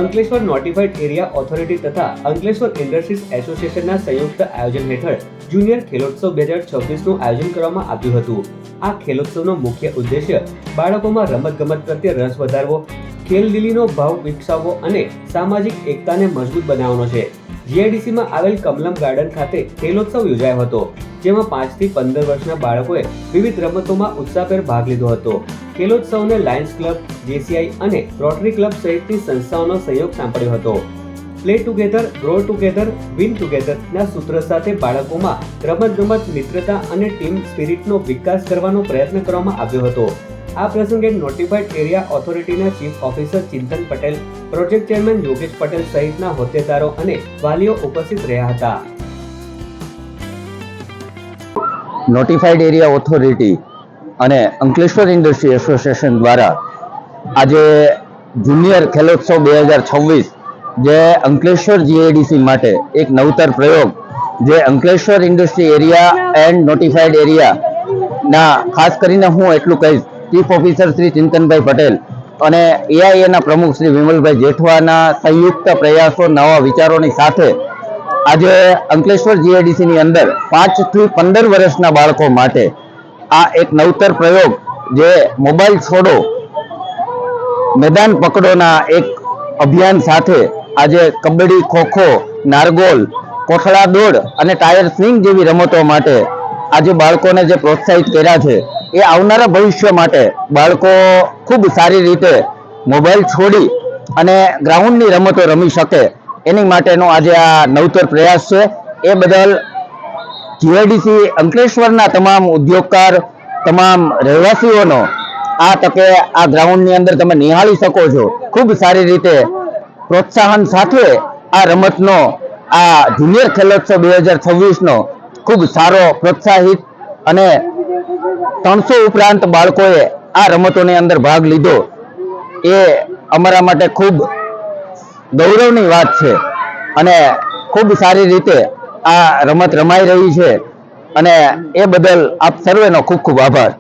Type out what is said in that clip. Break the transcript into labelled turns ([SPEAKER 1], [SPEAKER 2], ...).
[SPEAKER 1] Ankleshwar notified area authority તથા Ankleshwar industries એસોસિએશનના સંયુક્ત આયોજન હેઠળ જુનિયર ખેલોત્સવ 2026નું આયોજન કરવામાં આવ્યું હતું। આ ખેલોત્સવનો મુખ્ય ઉદ્દેશ્ય બાળકોમાં રમતગમત પ્રત્યે રસ વધારવો, ખેલદિલીનો ભાવ વિકસાવવો અને સામાજિક એકતાને મજબૂત બનાવવાનો છે। જીઆઈડીસીમાં આવેલ કમલમ ગાર્ડન ખાતે ખેલોત્સવ યોજાયો હતો, જેમાં 5 થી 15 વર્ષના બાળકોએ વિવિધ રમતોમાં ઉત્સાહભેર ભાગ લીધો હતો। ખેલોત્સવને લાયન્સ ક્લબ, જેસીઆઈ અને રોટરી ક્લબ સહિતની સંસ્થાઓનો સહયોગ સાંપડ્યો હતો। Play together, grow together, win ટુગેધરના સૂત્ર સાથે બાળકોમાં રમતગમત, મિત્રતા અને ટીમ સ્પિરિટનો વિકાસ કરવાનો પ્રયત્ન કરવામાં આવ્યો હતો। આ પ્રસંગે નોટિફાઈડ એરિયા ઓથોરિટીના ચીફ ઓફિસર ચિંતન પટેલ, પ્રોજેક્ટ ચેરમેન યોગેશ પટેલ સહિતના હોદ્દેદારો અને વાલીઓ ઉપસ્થિત રહ્યા હતા।
[SPEAKER 2] નોટિફાઈડ એરિયા ઓથોરિટી અને અંકલેશ્વર ઇન્ડસ્ટ્રી એસોસિએશન દ્વારા આજે જુનિયર ખેલોત્સવ 2026 જે અંકલેશ્વર જીઆઈડીસી માટે એક નવતર પ્રયોગ, જે Ankleshwar industry area and notified એરિયાના ખાસ કરીને હું એટલું કહીશ, ચીફ ઓફિસર શ્રી ચિંતનભાઈ પટેલ અને એઆઈએના પ્રમુખ શ્રી વિમલભાઈ જેઠવાના સંયુક્ત પ્રયાસો, નવા વિચારોની સાથે આજે અંકલેશ્વર જીઆઈડીસીની અંદર 5 થી 15 વર્ષના બાળકો માટે આ એક નવતર પ્રયોગ, જે મોબાઈલ છોડો મેદાન પકડોના એક અભિયાન સાથે આજે કબડ્ડી, ખોખો, નારગોલ, કોથળા દોડ અને ટાયર સ્વિંગ જેવી રમતો માટે આજે બાળકોને જે પ્રોત્સાહિત કર્યા છે, એ આવનારા ભવિષ્ય માટે બાળકો ખૂબ સારી રીતે મોબાઈલ છોડી અને ગ્રાઉન્ડની રમતો રમી શકે એની માટેનો આજે આ નવતર પ્રયાસ છે। એ બદલ જીઆઈડીસી અંકલેશ્વરના તમામ ઉદ્યોગકાર, તમામ રહેવાસીઓનો આ તકે આ ગ્રાઉન્ડની અંદર તમે નિહાળી શકો છો। ખૂબ સારી રીતે પ્રોત્સાહન સાથે આ રમતનો, આ જુનિયર ખેલોત્સવ 2026નો ખૂબ સારો પ્રોત્સાહિત અને 300 ઉપરાંત બાળકોએ આ રમતોની અંદર ભાગ લીધો, એ અમારા માટે ખૂબ ગૌરવની વાત છે અને ખૂબ સારી રીતે આ રમત રમાઈ રહી છે અને એ બદલ આપ સર્વેનો ખૂબ ખૂબ આભાર।